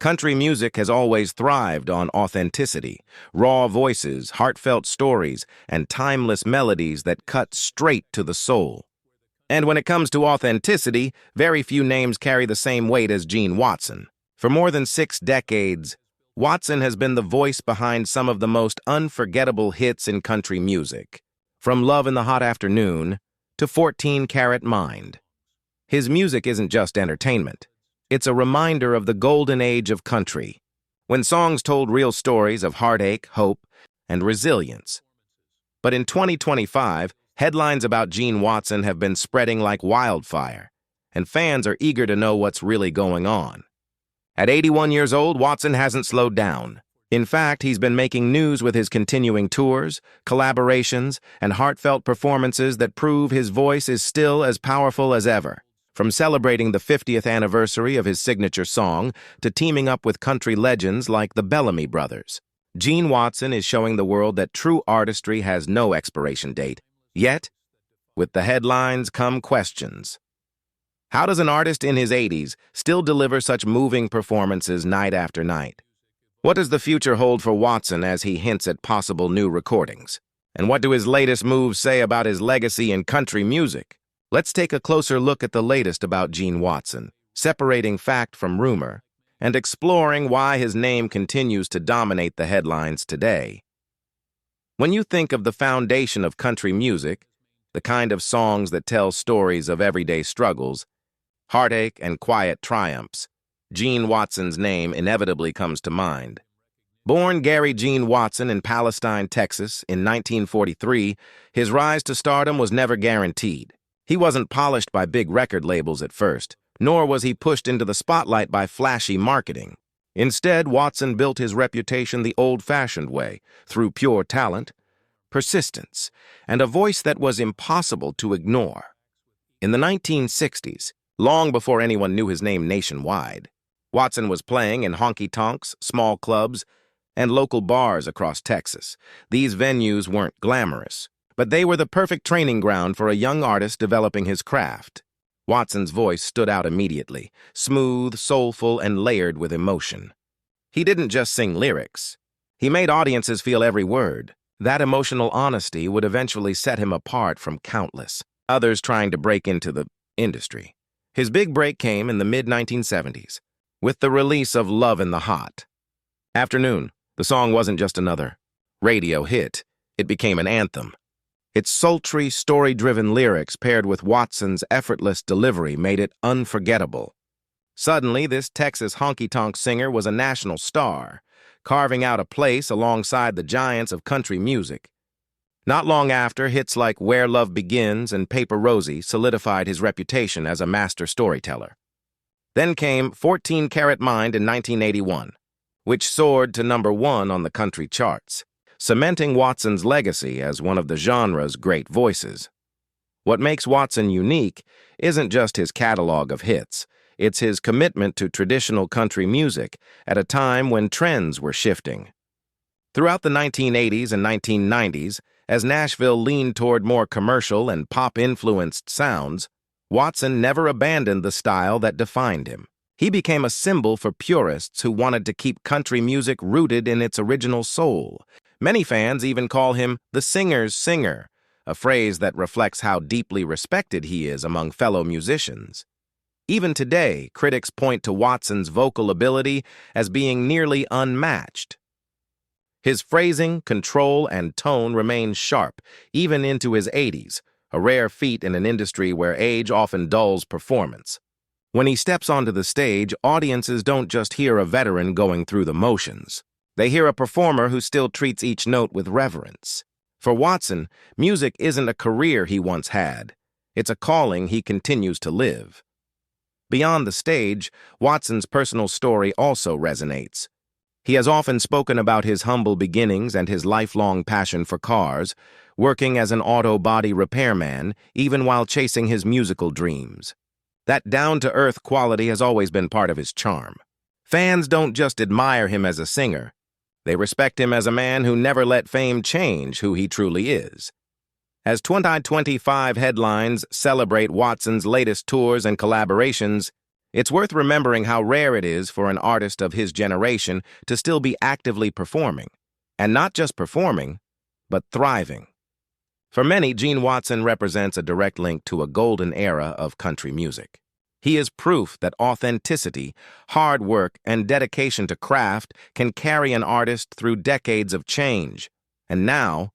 Country music has always thrived on authenticity, raw voices, heartfelt stories, and timeless melodies that cut straight to the soul. And when it comes to authenticity, very few names carry the same weight as Gene Watson. For more than 6 decades, Watson has been the voice behind some of the most unforgettable hits in country music, from Love in the Hot Afternoon to 14-Karat Mind. His music isn't just entertainment. It's a reminder of the golden age of country, when songs told real stories of heartache, hope, and resilience. But in 2025, headlines about Gene Watson have been spreading like wildfire, and fans are eager to know what's really going on. At 81 years old, Watson hasn't slowed down. In fact, he's been making news with his continuing tours, collaborations, and heartfelt performances that prove his voice is still as powerful as ever. From celebrating the 50th anniversary of his signature song to teaming up with country legends like the Bellamy Brothers, Gene Watson is showing the world that true artistry has no expiration date. Yet, with the headlines come questions. How does an artist in his 80s still deliver such moving performances night after night? What does the future hold for Watson as he hints at possible new recordings? And what do his latest moves say about his legacy in country music? Let's take a closer look at the latest about Gene Watson, separating fact from rumor, and exploring why his name continues to dominate the headlines today. When you think of the foundation of country music, the kind of songs that tell stories of everyday struggles, heartache, and quiet triumphs, Gene Watson's name inevitably comes to mind. Born Gary Gene Watson in Palestine, Texas, in 1943, his rise to stardom was never guaranteed. He wasn't polished by big record labels at first, nor was he pushed into the spotlight by flashy marketing. Instead, Watson built his reputation the old-fashioned way, through pure talent, persistence, and a voice that was impossible to ignore. In the 1960s, long before anyone knew his name nationwide, Watson was playing in honky-tonks, small clubs, and local bars across Texas. These venues weren't glamorous, but they were the perfect training ground for a young artist developing his craft. Watson's voice stood out immediately, smooth, soulful, and layered with emotion. He didn't just sing lyrics. He made audiences feel every word. That emotional honesty would eventually set him apart from countless others trying to break into the industry. His big break came in the mid-1970s, with the release of Love in the Hot Afternoon. The song wasn't just another radio hit. It became an anthem. Its sultry, story-driven lyrics paired with Watson's effortless delivery made it unforgettable. Suddenly, this Texas honky-tonk singer was a national star, carving out a place alongside the giants of country music. Not long after, hits like Where Love Begins and Paper Rosie solidified his reputation as a master storyteller. Then came 14-Karat Mind in 1981, which soared to #1 on the country charts, cementing Watson's legacy as one of the genre's great voices. What makes Watson unique isn't just his catalog of hits, it's his commitment to traditional country music at a time when trends were shifting. Throughout the 1980s and 1990s, as Nashville leaned toward more commercial and pop-influenced sounds, Watson never abandoned the style that defined him. He became a symbol for purists who wanted to keep country music rooted in its original soul. Many fans even call him the singer's singer, a phrase that reflects how deeply respected he is among fellow musicians. Even today, critics point to Watson's vocal ability as being nearly unmatched. His phrasing, control, and tone remain sharp, even into his 80s, a rare feat in an industry where age often dulls performance. When he steps onto the stage, audiences don't just hear a veteran going through the motions. They hear a performer who still treats each note with reverence. For Watson, music isn't a career he once had. It's a calling he continues to live. Beyond the stage, Watson's personal story also resonates. He has often spoken about his humble beginnings and his lifelong passion for cars, working as an auto body repairman even while chasing his musical dreams. That down-to-earth quality has always been part of his charm. Fans don't just admire him as a singer. They respect him as a man who never let fame change who he truly is. As 2025 headlines celebrate Watson's latest tours and collaborations, It's worth remembering how rare it is for an artist of his generation to still be actively performing, and not just performing, but thriving. For many, Gene Watson represents a direct link to a golden era of country music. He is proof that authenticity, hard work, and dedication to craft can carry an artist through decades of change. And now,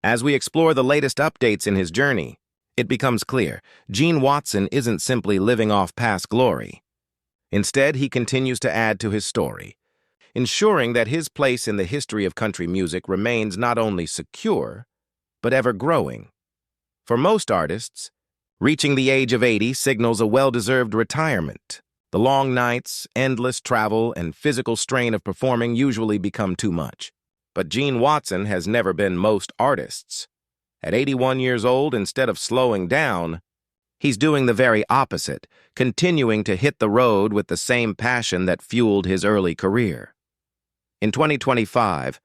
as we explore the latest updates in his journey, it becomes clear Gene Watson isn't simply living off past glory. Instead, he continues to add to his story, ensuring that his place in the history of country music remains not only secure, but ever-growing. For most artists, reaching the age of 80 signals a well-deserved retirement. The long nights, endless travel, and physical strain of performing usually become too much. But Gene Watson has never been most artists. At 81 years old, instead of slowing down, he's doing the very opposite, continuing to hit the road with the same passion that fueled his early career. In 2025,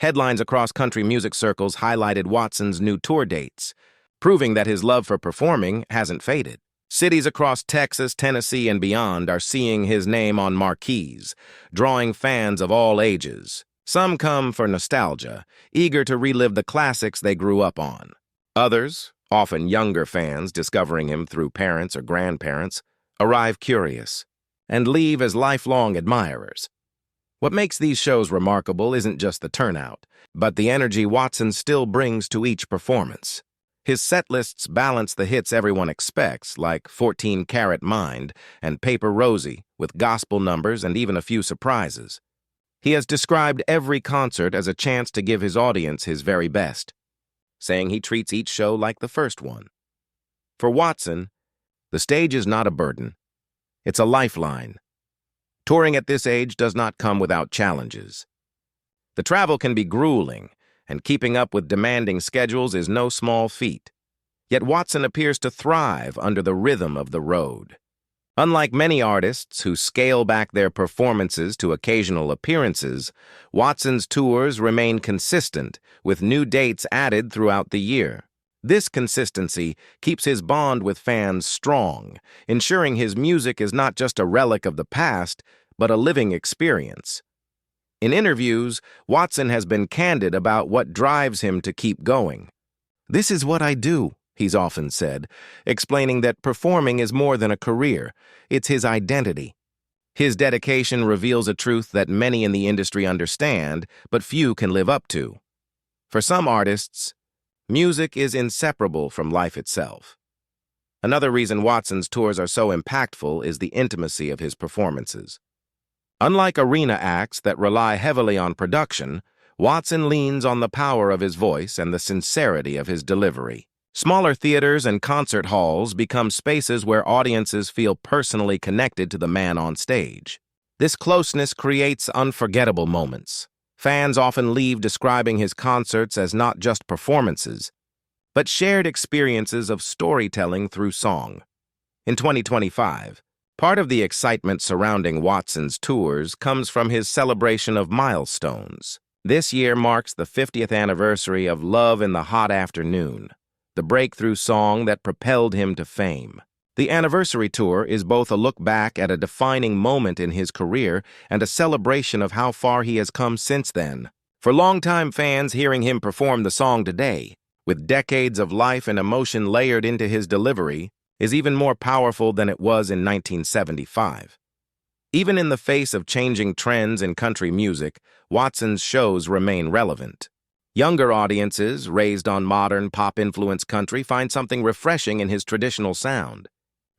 headlines across country music circles highlighted Watson's new tour dates, proving that his love for performing hasn't faded. Cities across Texas, Tennessee, and beyond are seeing his name on marquees, drawing fans of all ages. Some come for nostalgia, eager to relive the classics they grew up on. Others, often younger fans discovering him through parents or grandparents, arrive curious and leave as lifelong admirers. What makes these shows remarkable isn't just the turnout, but the energy Watson still brings to each performance. His set lists balance the hits everyone expects, like 14 Karat Mind and Paper Rosie, with gospel numbers and even a few surprises. He has described every concert as a chance to give his audience his very best, saying he treats each show like the first one. For Watson, the stage is not a burden. It's a lifeline. Touring at this age does not come without challenges. The travel can be grueling, and keeping up with demanding schedules is no small feat. Yet Watson appears to thrive under the rhythm of the road. Unlike many artists who scale back their performances to occasional appearances, Watson's tours remain consistent, with new dates added throughout the year. This consistency keeps his bond with fans strong, ensuring his music is not just a relic of the past, but a living experience. In interviews, Watson has been candid about what drives him to keep going. "This is what I do," he's often said, explaining that performing is more than a career, it's his identity. His dedication reveals a truth that many in the industry understand, but few can live up to. For some artists, music is inseparable from life itself. Another reason Watson's tours are so impactful is the intimacy of his performances. Unlike arena acts that rely heavily on production, Watson leans on the power of his voice and the sincerity of his delivery. Smaller theaters and concert halls become spaces where audiences feel personally connected to the man on stage. This closeness creates unforgettable moments. Fans often leave describing his concerts as not just performances, but shared experiences of storytelling through song. In 2025, part of the excitement surrounding Watson's tours comes from his celebration of Milestones. This year marks the 50th anniversary of Love in the Hot Afternoon, the breakthrough song that propelled him to fame. The anniversary tour is both a look back at a defining moment in his career and a celebration of how far he has come since then. For longtime fans, hearing him perform the song today, with decades of life and emotion layered into his delivery, is even more powerful than it was in 1975. Even in the face of changing trends in country music, Watson's shows remain relevant. Younger audiences, raised on modern, pop-influenced country, find something refreshing in his traditional sound.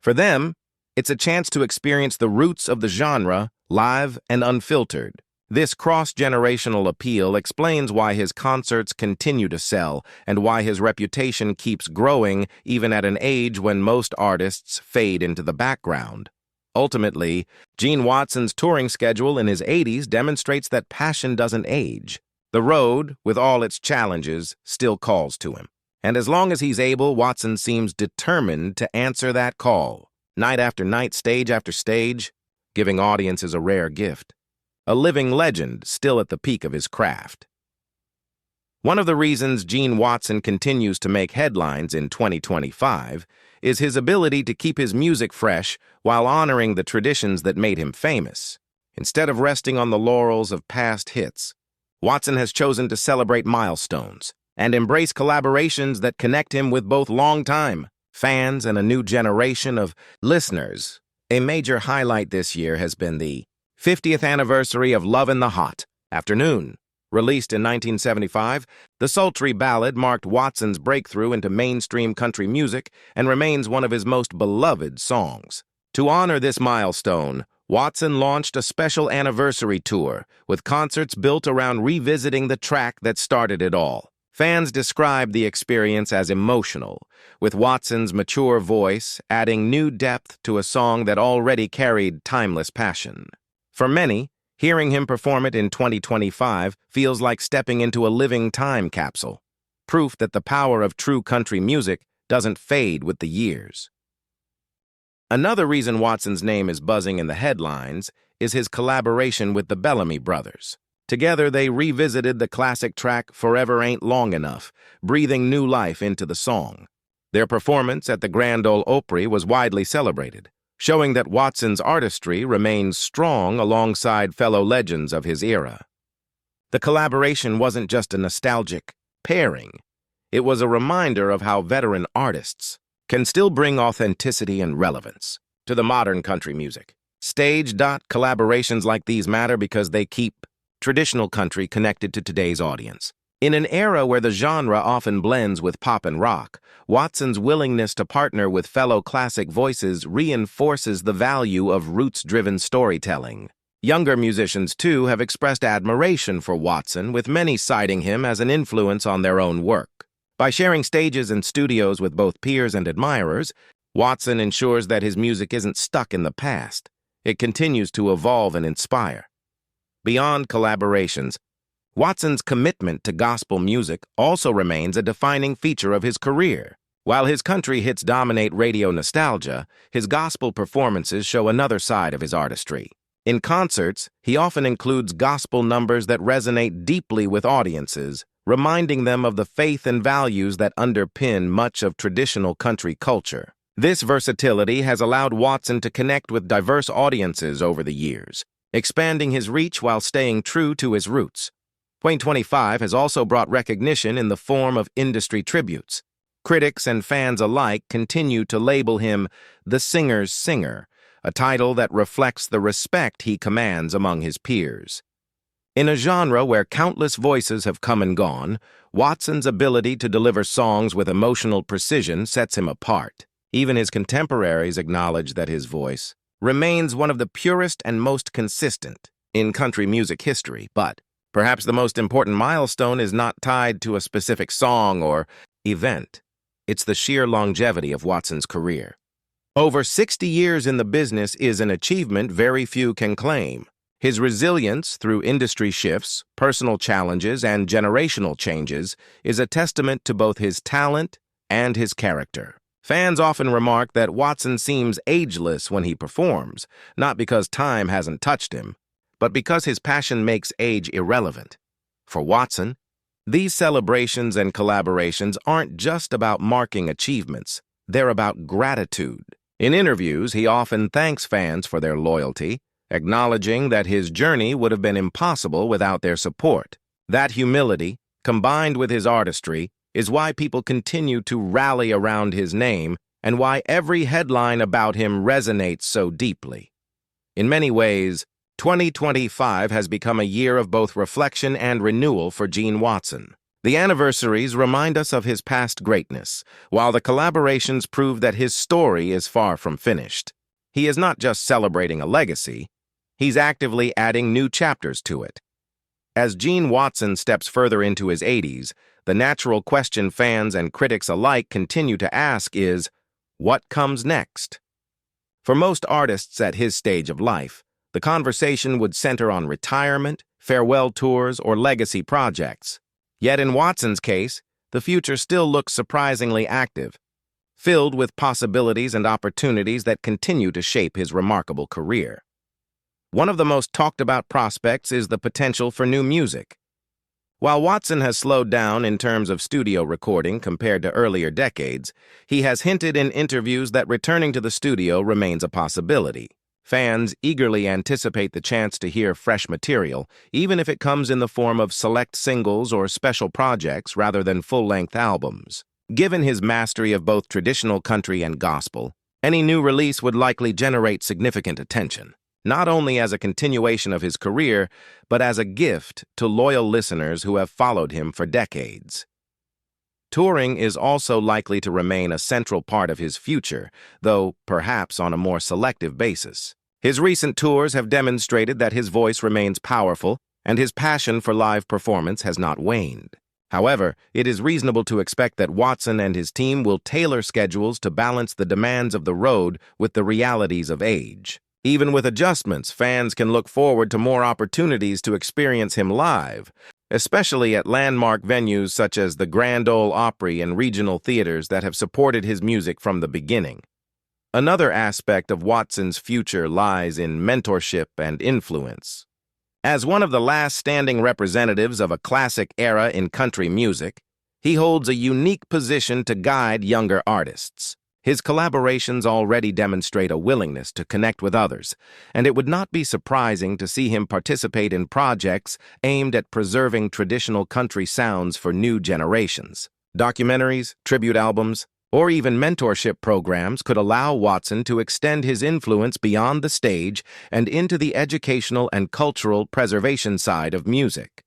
For them, it's a chance to experience the roots of the genre, live and unfiltered. This cross-generational appeal explains why his concerts continue to sell and why his reputation keeps growing even at an age when most artists fade into the background. Ultimately, Gene Watson's touring schedule in his 80s demonstrates that passion doesn't age. The road, with all its challenges, still calls to him. And as long as he's able, Watson seems determined to answer that call, night after night, stage after stage, giving audiences a rare gift. A living legend still at the peak of his craft. One of the reasons Gene Watson continues to make headlines in 2025 is his ability to keep his music fresh while honoring the traditions that made him famous. Instead of resting on the laurels of past hits, Watson has chosen to celebrate milestones and embrace collaborations that connect him with both longtime fans and a new generation of listeners. A major highlight this year has been the 50th anniversary of Love in the Hot Afternoon. Released in 1975, the sultry ballad marked Watson's breakthrough into mainstream country music and remains one of his most beloved songs. To honor this milestone, Watson launched a special anniversary tour with concerts built around revisiting the track that started it all. Fans describe the experience as emotional, with Watson's mature voice adding new depth to a song that already carried timeless passion. For many, hearing him perform it in 2025 feels like stepping into a living time capsule, proof that the power of true country music doesn't fade with the years. Another reason Watson's name is buzzing in the headlines is his collaboration with the Bellamy Brothers. Together, they revisited the classic track Forever Ain't Long Enough, breathing new life into the song. Their performance at the Grand Ole Opry was widely celebrated, showing that Watson's artistry remains strong alongside fellow legends of his era. The collaboration wasn't just a nostalgic pairing. It was a reminder of how veteran artists can still bring authenticity and relevance to the modern country music. Collaborations like these matter because they keep traditional country connected to today's audience. In an era where the genre often blends with pop and rock, Watson's willingness to partner with fellow classic voices reinforces the value of roots-driven storytelling. Younger musicians, too, have expressed admiration for Watson, with many citing him as an influence on their own work. By sharing stages and studios with both peers and admirers, Watson ensures that his music isn't stuck in the past. It continues to evolve and inspire. Beyond collaborations, Watson's commitment to gospel music also remains a defining feature of his career. While his country hits dominate radio nostalgia, his gospel performances show another side of his artistry. In concerts, he often includes gospel numbers that resonate deeply with audiences, reminding them of the faith and values that underpin much of traditional country culture. This versatility has allowed Watson to connect with diverse audiences over the years, expanding his reach while staying true to his roots. 2025 has also brought recognition in the form of industry tributes. Critics and fans alike continue to label him the singer's singer, a title that reflects the respect he commands among his peers. In a genre where countless voices have come and gone, Watson's ability to deliver songs with emotional precision sets him apart. Even his contemporaries acknowledge that his voice remains one of the purest and most consistent in country music history, but perhaps the most important milestone is not tied to a specific song or event. It's the sheer longevity of Watson's career. Over 60 years in the business is an achievement very few can claim. His resilience through industry shifts, personal challenges, and generational changes is a testament to both his talent and his character. Fans often remark that Watson seems ageless when he performs, not because time hasn't touched him, but because his passion makes age irrelevant. For Watson, these celebrations and collaborations aren't just about marking achievements, they're about gratitude. In interviews, he often thanks fans for their loyalty, acknowledging that his journey would have been impossible without their support. That humility, combined with his artistry, is why people continue to rally around his name and why every headline about him resonates so deeply. In many ways, 2025 has become a year of both reflection and renewal for Gene Watson. The anniversaries remind us of his past greatness, while the collaborations prove that his story is far from finished. He is not just celebrating a legacy, he's actively adding new chapters to it. As Gene Watson steps further into his 80s, the natural question fans and critics alike continue to ask is, what comes next? For most artists at his stage of life, the conversation would center on retirement, farewell tours, or legacy projects. Yet in Watson's case, the future still looks surprisingly active, filled with possibilities and opportunities that continue to shape his remarkable career. One of the most talked about prospects is the potential for new music. While Watson has slowed down in terms of studio recording compared to earlier decades, he has hinted in interviews that returning to the studio remains a possibility. Fans eagerly anticipate the chance to hear fresh material, even if it comes in the form of select singles or special projects rather than full-length albums. Given his mastery of both traditional country and gospel, any new release would likely generate significant attention, not only as a continuation of his career, but as a gift to loyal listeners who have followed him for decades. Touring is also likely to remain a central part of his future, though perhaps on a more selective basis. His recent tours have demonstrated that his voice remains powerful and his passion for live performance has not waned. However, it is reasonable to expect that Watson and his team will tailor schedules to balance the demands of the road with the realities of age. Even with adjustments, fans can look forward to more opportunities to experience him live, especially at landmark venues such as the Grand Ole Opry and regional theaters that have supported his music from the beginning. Another aspect of Watson's future lies in mentorship and influence. As one of the last standing representatives of a classic era in country music, he holds a unique position to guide younger artists. His collaborations already demonstrate a willingness to connect with others, and it would not be surprising to see him participate in projects aimed at preserving traditional country sounds for new generations. Documentaries, tribute albums, or even mentorship programs could allow Watson to extend his influence beyond the stage and into the educational and cultural preservation side of music.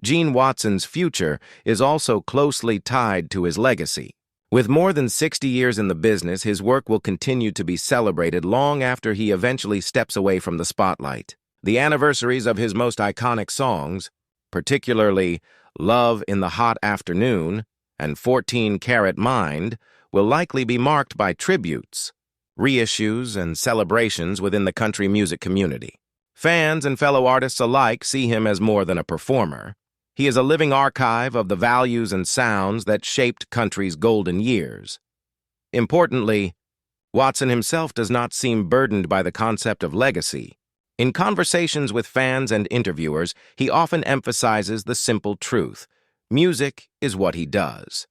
Gene Watson's future is also closely tied to his legacy. With more than 60 years in the business, his work will continue to be celebrated long after he eventually steps away from the spotlight. The anniversaries of his most iconic songs, particularly Love in the Hot Afternoon and 14-Karat Mind, will likely be marked by tributes, reissues, and celebrations within the country music community. Fans and fellow artists alike see him as more than a performer. He is a living archive of the values and sounds that shaped country's golden years. Importantly, Watson himself does not seem burdened by the concept of legacy. In conversations with fans and interviewers, he often emphasizes the simple truth: music is what he does.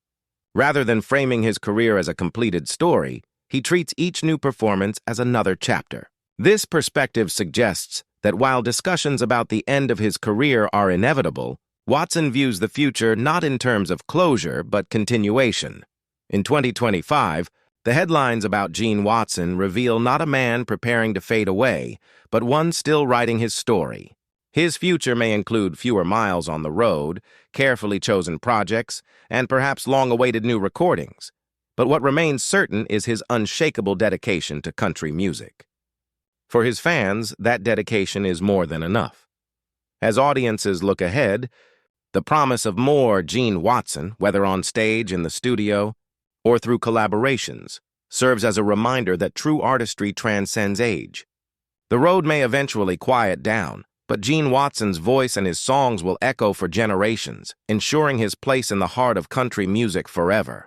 Rather than framing his career as a completed story, he treats each new performance as another chapter. This perspective suggests that while discussions about the end of his career are inevitable, Watson views the future not in terms of closure, but continuation. In 2025, the headlines about Gene Watson reveal not a man preparing to fade away, but one still writing his story. His future may include fewer miles on the road, carefully chosen projects, and perhaps long-awaited new recordings. But what remains certain is his unshakable dedication to country music. For his fans, that dedication is more than enough. As audiences look ahead, the promise of more Gene Watson, whether on stage, in the studio, or through collaborations, serves as a reminder that true artistry transcends age. The road may eventually quiet down, but Gene Watson's voice and his songs will echo for generations, ensuring his place in the heart of country music forever.